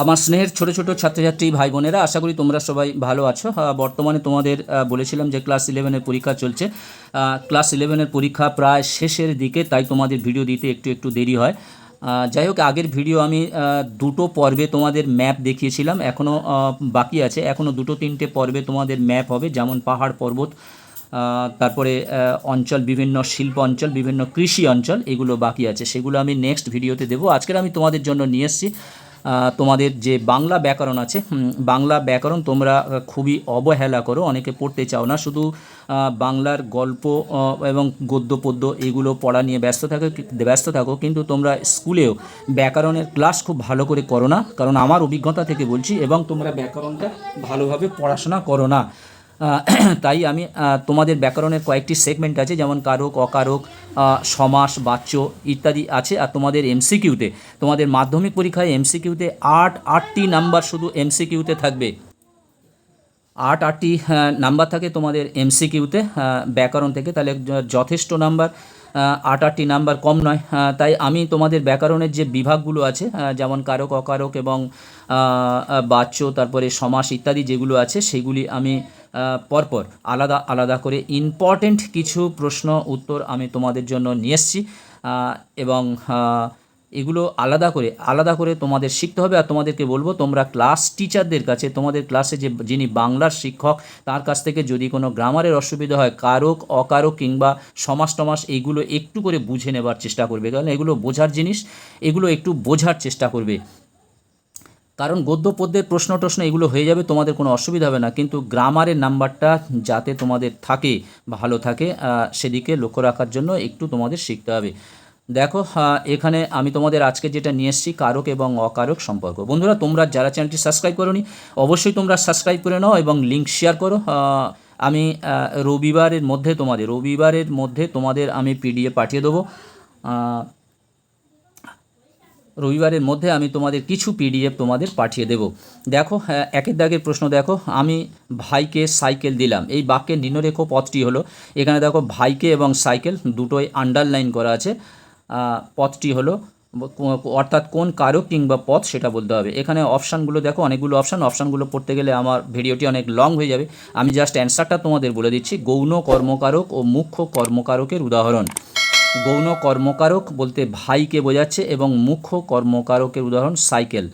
আমার স্নেহের ছোট ছোট ছাত্রছাত্রী ভাই বোনেরা, আশা করি তোমরা সবাই ভালো আছো। বর্তমানে তোমাদের বলেছিলাম যে ক্লাস 11-এর পরীক্ষা চলছে। ক্লাস 11-এর পরীক্ষা প্রায় শেষের দিকে, তাই তোমাদের ভিডিও দিতে একটু একটু দেরি হয়। যাই হোক, আগের ভিডিও আমি দুটো পর্বে তোমাদের ম্যাপ দেখিয়েছিলাম, এখনও বাকি আছে। এখনও দুটো তিনটে পর্বে তোমাদের ম্যাপ হবে, যেমন পাহাড় পর্বত, তারপরে অঞ্চল, বিভিন্ন শিল্প অঞ্চল, বিভিন্ন কৃষি অঞ্চল, এগুলো বাকি আছে। সেগুলো আমি নেক্সট ভিডিওতে দেবো। আজকের আমি তোমাদের জন্য নিয়ে এসেছি তোমাদের যে বাংলা ব্যাকরণ আছে। বাংলা ব্যাকরণ তোমরা খুবই অবহেলা করো, অনেকে পড়তে চাও না, শুধু বাংলার গল্প এবং গদ্য পদ্য এগুলো পড়া নিয়ে ব্যস্ত থাকো, কিন্তু তোমরা স্কুলেও ব্যাকরণের ক্লাস খুব ভালো করে করো না, কারণ আমার অভিজ্ঞতা থেকে বলছি, এবং তোমরা ব্যাকরণটা ভালোভাবে পড়াশোনা করো না। তাই আমি তোমাদের ব্যাকরণের কয়েকটি সেগমেন্ট আছে, যেমন কারক, অকারক, সমাস, বাচ্য ইত্যাদি আছে। আর তোমাদের এমসিকিউতে, তোমাদের মাধ্যমিক পরীক্ষায় এমসিকিউতে আটটি নাম্বার শুধু এমসিকিউতে থাকবে। আটটি নাম্বার থাকে তোমাদের এমসিকিউতে ব্যাকরণ থেকে, তাহলে যথেষ্ট নাম্বার। আটটি নাম্বার কম নয়। তাই আমি তোমাদের ব্যাকরণের যে বিভাগগুলো আছে, যেমন কারক, অকারক এবং বাচ্য, তারপরে সমাস ইত্যাদি যেগুলো আছে, সেগুলি আমি পরপর আলাদা আলাদা করে ইম্পর্টেন্ট কিছু প্রশ্ন উত্তর আমি তোমাদের জন্য নিয়ে এসেছি। এবং এগুলো আলাদা করে তোমাদের শিখতে হবে। আর তোমাদেরকে বলবো, তোমরা ক্লাস টিচারদের কাছে, তোমাদের ক্লাসে যিনি বাংলার শিক্ষক, তার কাছ থেকে যদি কোনো গ্রামারের অসুবিধা হয়, কারক, অকারক কিংবা সমাস টমাস, এইগুলো একটু করে বুঝে নেবার চেষ্টা করবে, কারণ এগুলো বোঝার জিনিস, এগুলো একটু বোঝার চেষ্টা করবে। কারণ গদ্য পদ্যের প্রশ্ন টশ্ন এগুলো হয়ে যাবে, তোমাদের কোনো অসুবিধা হবে না, কিন্তু গ্রামারের নাম্বারটা যাতে তোমাদের থাকে, ভালো থাকে, সেদিকে লক্ষ্য রাখার জন্য একটু তোমাদের শিখতে হবে। দেখো, এখানে আমি তোমাদের আজকে যেটা নিয়ে এসেছি, কারক এবং অকারক সম্পর্ক। বন্ধুরা, তোমরা যারা চ্যানেলটি সাবস্ক্রাইব করোনি, অবশ্যই তোমরা সাবস্ক্রাইব করে নাও এবং লিঙ্ক শেয়ার করো। আমি রবিবারের মধ্যে তোমাদের আমি পিডিএফ পাঠিয়ে দেবো। রবিবারের মধ্যে আমি তোমাদের কিছু পিডিএফ তোমাদের পাঠিয়ে দেব। দেখো, একের দাগের প্রশ্ন দেখো, আমি ভাইকে সাইকেল দিলাম, এই বাক্যের নিম্নরেখ পথটি হলো, এখানে দেখো ভাইকে এবং সাইকেল দুটোই আন্ডারলাইন করা আছে। পথটি হলো, অর্থাৎ কোন কারক কিংবা পথ সেটা বলতে হবে। এখানে অপশানগুলো দেখো, অনেকগুলো অপশানগুলো পড়তে গেলে আমার ভিডিওটি অনেক লং হয়ে যাবে। আমি জাস্ট অ্যান্সারটা তোমাদের বলে দিচ্ছি। গৌণ কর্মকারক ও মুখ্য কর্মকারকের উদাহরণ। গৌণ কর্মকারক বলতে ভাইকে বোঝাচ্ছে এবং মুখ্য কর্মকারকের উদাহরণ সাইকেল।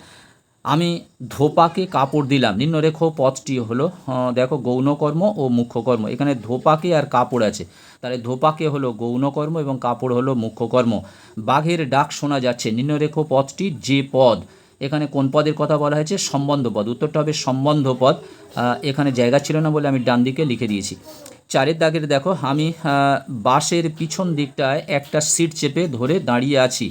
আমি ধোপাকে কাপড় দিলাম, নিম্নরেখ পথটি হলো, দেখো গৌণ কর্ম ও মুখ্য কর্ম, এখানে ধোপাকে আর কাপড় আছে, তাহলে ধোপাকে হলো গৌণ কর্ম এবং কাপড় হলো মুখ্য কর্ম। বাঘের ডাক শোনা যাচ্ছে, নিম্নরেখ পথটি যে পদ, এখানে কোন পদের কথা বলা হয়েছে? সম্বন্ধ পদ, উত্তরটা হবে সম্বন্ধ পদ। এখানে জায়গা ছিল না বলে আমি ডান দিকে লিখে দিয়েছি। চারের দাগের দেখো, আমি বাসের পিছন দিকটায় একটা সিট চেপে ধরে দাঁড়িয়ে আছি,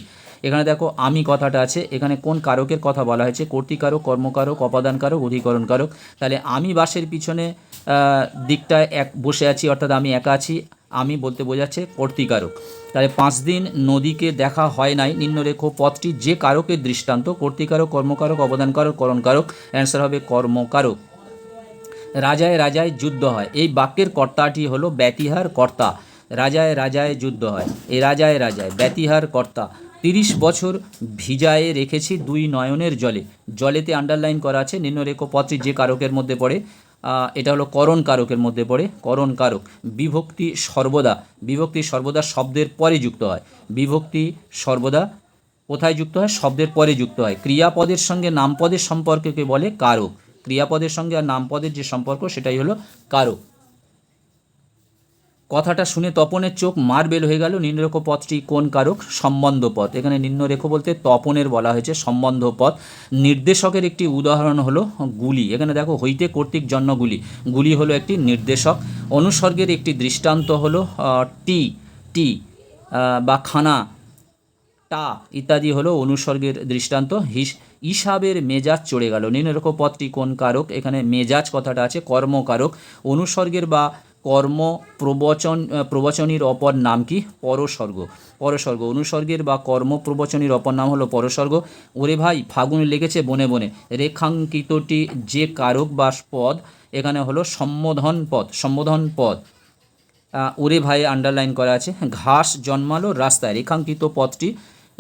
এখানে দেখো আমি কথাটা আছে, এখানে কোন কারকের কথা বলা হয়েছে? কর্তৃকারক, কর্মকারক, অপাদানকারক, অধিকরণকারক। তাহলে আমি বাসের পিছনে দিকটায় বসে আছি, অর্থাৎ আমি একা আছি, আমি বলতে বোঝাচ্ছে কর্তৃকারক। তাহলে 5 দিন নদীকে দেখা হয় নাই, নিম্নরেখ পথটি যে কারকের দৃষ্টান্ত, কর্তৃকারক, কর্মকারক, অবদানকারক, করণকারক, অ্যান্সার হবে কর্মকারক। রাজায় রাজায় যুদ্ধ হয়, এই বাক্যের কর্তাটি হলো ব্যতিহার কর্তা। রাজায় রাজায় যুদ্ধ হয়, এই রাজায় রাজায় ব্যতিহার কর্তা। 30 বছর ভিজায়ে রেখেছি দুই নয়নের জলে, জলেতে আন্ডারলাইন করা আছে, নিম্নরেখ পদটি যে কারকের মধ্যে পড়ে, এটা হলো করণ কারকের মধ্যে পড়ে, করণ কারক। বিভক্তি সর্বদা শব্দের পরে যুক্ত হয়, বিভক্তি সর্বদা কোথায় যুক্ত হয়? শব্দের পরে যুক্ত হয়। ক্রিয়াপদের সঙ্গে নামপদের সম্পর্ককে বলে কারক, ক্রিয়াপদের সঙ্গে আর নামপদের যে সম্পর্ক সেটাই হলো কারক। কথাটা শুনে তপনের চোখ মার্বেল হয়ে গেল, নিম্নরেখ পদটি কোন কারক? সম্বন্ধ পদ, এখানে নিম্নরেখ বলতে তপনের বলা হয়েছে সম্বন্ধ পদ। নির্দেশকের একটি উদাহরণ হলো গুলি, এখানে দেখো হইতে কর্তৃক জন্য গুলি, গুলি হলো একটি নির্দেশক। অনুসর্গের একটি দৃষ্টান্ত হলো টি টি বা খানা, টা ইত্যাদি হলো অনুসর্গের দৃষ্টান্ত। হিসাবের মেজাজ চড়ে গেল, নিম্নরেখ পদটি কোন কারক? এখানে মেজাজ কথাটা আছে, কর্মকারক। অনুসর্গের বা কর্ম প্রবচনীর অপর নাম কি? পরসর্গ, অনুসর্গের বা কর্ম প্রবচনীর অপর নাম হলো পরসর্গ। ওরে ভাই ফাগুন লেগেছে বনে বনে, রেখাঙ্কিতটি যে কারক বা পদ, এখানে হলো সম্বোধন পদ। ওরে ভাই আন্ডারলাইন করা আছে। ঘাস জন্মালো রাস্তায়, রেখাঙ্কিত পদটি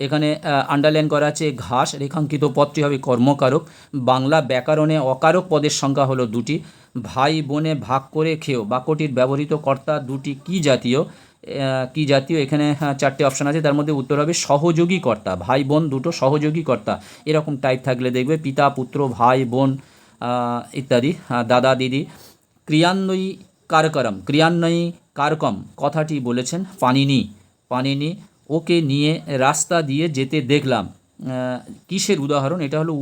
এখানে আন্ডারলাইন করা আছে ঘাস, রেখাঙ্কিত পদটি হবে কর্মকারক। বাংলা ব্যাকরণে অকারক পদের সংখ্যা হলো দুটি। ভাই বোনে ভাগ করে খেও বাক্যটির ব্যবহৃত কর্তা দুটি কি জাতীয়? কি জাতীয়? এখানে চারটে অপশান আছে, তার মধ্যে উত্তর হবে সহযোগী কর্তা। ভাই বোন দুটো সহযোগী কর্তা, এরকম টাইপ থাকলে দেখবে পিতা পুত্র, ভাই বোন ইত্যাদি, দাদা দিদি। ক্রিয়ান্বয়ী কারকরম, ক্রিয়ান্বয়ী কারকম কথাটি বলেছেন পানিনি। পানিনি। ওকে নিয়ে রাস্তা দিয়ে যেতে দেখলাম, কিসের উদাহরণ? এটা হলো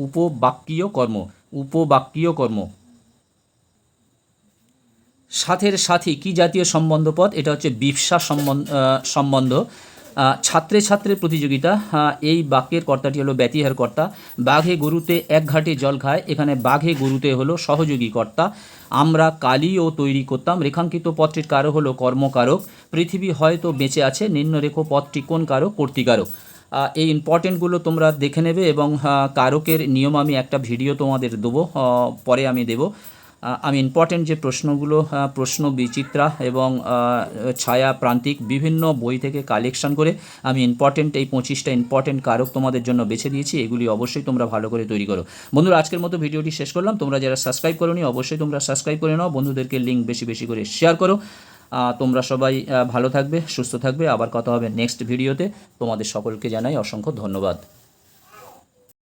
উপবাক্যীয় কর্ম। উপবাক্যীয় কর্ম। সাথের সাথী কি জাতীয় সম্বন্ধ পদ? এটা হচ্ছে বিফসা সম্বন্ধ। ছাত্রে ছাত্রে প্রতিযোগিতা, এই বাক্যের কর্তাটি হলো ব্যতিহার কর্তা। বাঘে গরুতে এক ঘাটে জল খায়, এখানে বাঘে গরুতে হলো সহযোগী কর্তা। আমরা কালিও তৈরি করতাম, রেখাঙ্কিত পদটির কারক হলো কর্মকারক। পৃথিবী হয়তো বেঁচে আছে, নিম্নরেখ পদটি কোন কারক? কর্তৃকারক। এই ইম্পর্টেন্টগুলো তোমরা দেখে নেবে এবং কারকের নিয়ম আমি একটা ভিডিও তোমাদের দেবো, পরে আমি দেবো। আমি ইম্পর্টেন্ট যে প্রশ্নগুলো, প্রশ্ন বিচিত্রা এবং ছায়া প্রান্তিক বিভিন্ন বই থেকে কালেকশন করে আমি ইম্পর্টেন্ট এই 25টা ইম্পর্টেন্ট কারক তোমাদের জন্য বেছে দিয়েছি। এগুলি অবশ্যই তোমরা ভালো করে তৈরি করো। বন্ধুরা, আজকের মতো ভিডিওটি শেষ করলাম। তোমরা যারা সাবস্ক্রাইব করোনি অবশ্যই তোমরা সাবস্ক্রাইব করে নাও, বন্ধুদেরকে লিঙ্ক বেশি বেশি করে শেয়ার করো। তোমরা সবাই ভালো থাকবে, সুস্থ থাকবে। আবার কথা হবে নেক্সট ভিডিওতে। তোমাদের সকলকে জানাই অসংখ্য ধন্যবাদ।